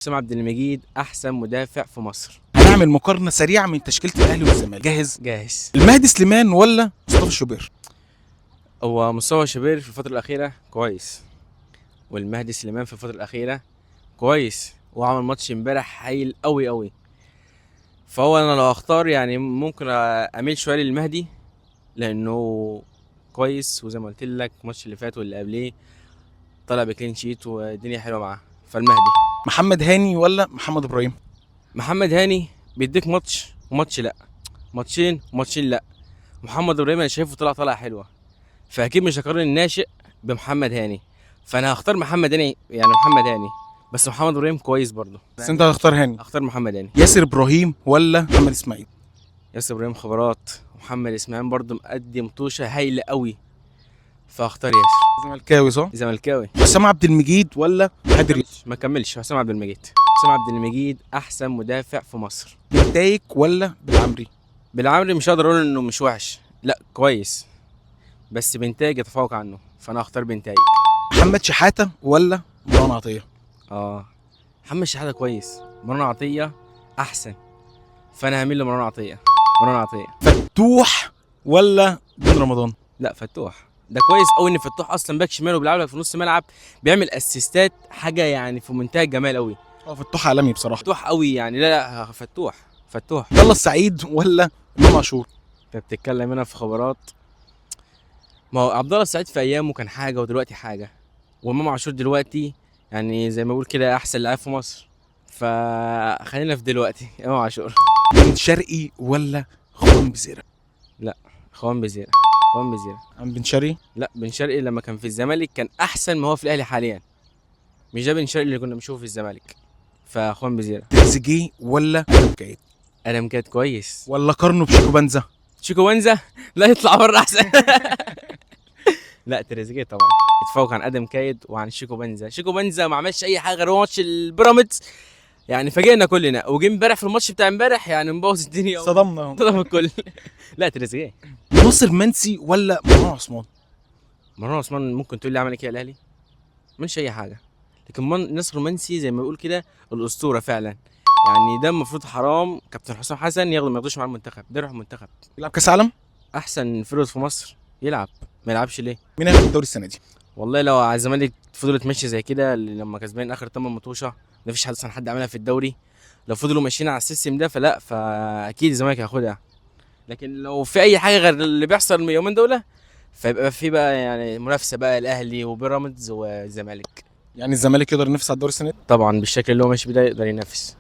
حسام عبد المجيد احسن مدافع في مصر. هنعمل مقارنة سريعة من تشكيلة الأهلي والزمالك، جاهز؟ جاهز. المهدي سليمان ولا مصطفى الشوبير؟ هو مصطفى شوبير في الفترة الأخيرة كويس، والمهدي سليمان في الفترة الأخيرة كويس، وعمل ماتش امبارح هايل قوي قوي. فهو أنا لو أختار يعني ممكن أميل شوية للمهدي لأنه كويس، وزي ما قلت لك الماتش اللي فات واللي قبليه طلع بكلين شيت والدنيا حلوة معاه، فالمهدي. محمد هاني ولا محمد إبراهيم؟ محمد هاني بيديك ماتش وماتش لأ، ماتشين وماتشين لأ. محمد إبراهيم أنا شايفه طلع حلوة، فاكيد مش هقارن الناشئ بمحمد هاني، فانا هختار محمد هاني، يعني محمد هاني. بس محمد ابراهيم كويس برضه، بس أنت هتختار هاني. هختار محمد هاني. ياسر إبراهيم ولا محمد إسماعيل؟ ياسر ابراهيم خبرات، ومحمد اسماعيل برضه مقدم طوشه هايله قوي، فاختار ياسر. زملكاوي صح؟ زملكاوي. حسام عبد المجيد ولا هادي رياض؟ ما كملش. حسام عبد المجيد. حسام عبد المجيد احسن مدافع في مصر. بنتايك ولا بالعمري؟ بالعمري مش هقدر اقول انه مش وحش، لا كويس، بس بنتاج يتفوق عنه، فانا هختار بنتاج. محمد شحاتة ولا مروان عطية؟ محمد شحاته كويس، مروان عطيه احسن، فانا هميل لمروان عطيه. مروان عطيه. فتوح ولا بن رمضان؟ لا فتوح ده كويس قوي، ان فتوح اصلا باك شمال وبيلعب لك في نص ملعب، بيعمل اسيستات حاجه يعني في منتهى الجمال قوي. فتوح عالمي بصراحة. فتوح قوي يعني، لا فتوح. فتوح. عبد الله السعيد ولا امام عاشور؟ انت بتتكلم هنا في خبرات، ما هو عبد الله السعيد في ايامه كان حاجه ودلوقتي حاجه، وامام عاشور دلوقتي يعني زي ما بقول كده احسن لاعب في مصر، فخلينا في دلوقتي امام عاشور. بن شرقي ولا خوان بزيرة؟ لا خوان بزيرة. خوان بزيرة. عم بن شرقي؟ لا بن شرقي لما كان في الزمالك كان احسن ما هو في الاهلي حاليا، مش ده بن شرقي اللي كنا بنشوفه في الزمالك، فاخوان بزيرة. تريزيجيه ولا ادم كايد؟ ادم كانت كويس. ولا قارنه بشيكو بنزا؟ شيكو وانزا لا يطلع بره احسن. لا تريزيجيه طبعا يتفوق عن ادم كايد وعن شيكو بنزا. شيكو بنزا ما عملش اي حاجه غير هو ماتش البيراميدز، يعني فاجئنا كلنا، وجه امبارح في الماتش بتاع امبارح يعني مبوظ الدنيا صدمنا. صدم الكل. لا تريزيجيه. ناصر منسي ولا مروان عثمان؟ مروان عثمان ممكن تقول لي عمل ايه يا الاهلي؟ مش اي حاجه، لكن نصر منسي زي ما بيقول كده الاسطوره فعلا، يعني ده المفروض حرام كابتن حسام حسن ما ياخدوش مع المنتخب ده، يروح المنتخب. يلعب كاس عالم؟ احسن فرود في مصر يلعب، ما يلعبش ليه؟ مين هياخد الدوري السنه دي؟ والله لو على الزمالك فضلت ماشيه زي كده لما كسبان اخر 8 ماتشات، مفيش حد اصلا حد عملها في الدوري، لو فضلوا ماشيين على السيستم ده فاكيد الزمالك هياخدها. لكن لو في اي حاجه غير اللي بيحصل اليومين دول، فيبقى في بقى يعني منافسه بقى الاهلي وبيراميدز والزمالك. يعني الزمالك يقدر ينافس على الدوري السنه دي؟ طبعا بالشكل اللي هو ماشي بيه ده يقدر ينافس.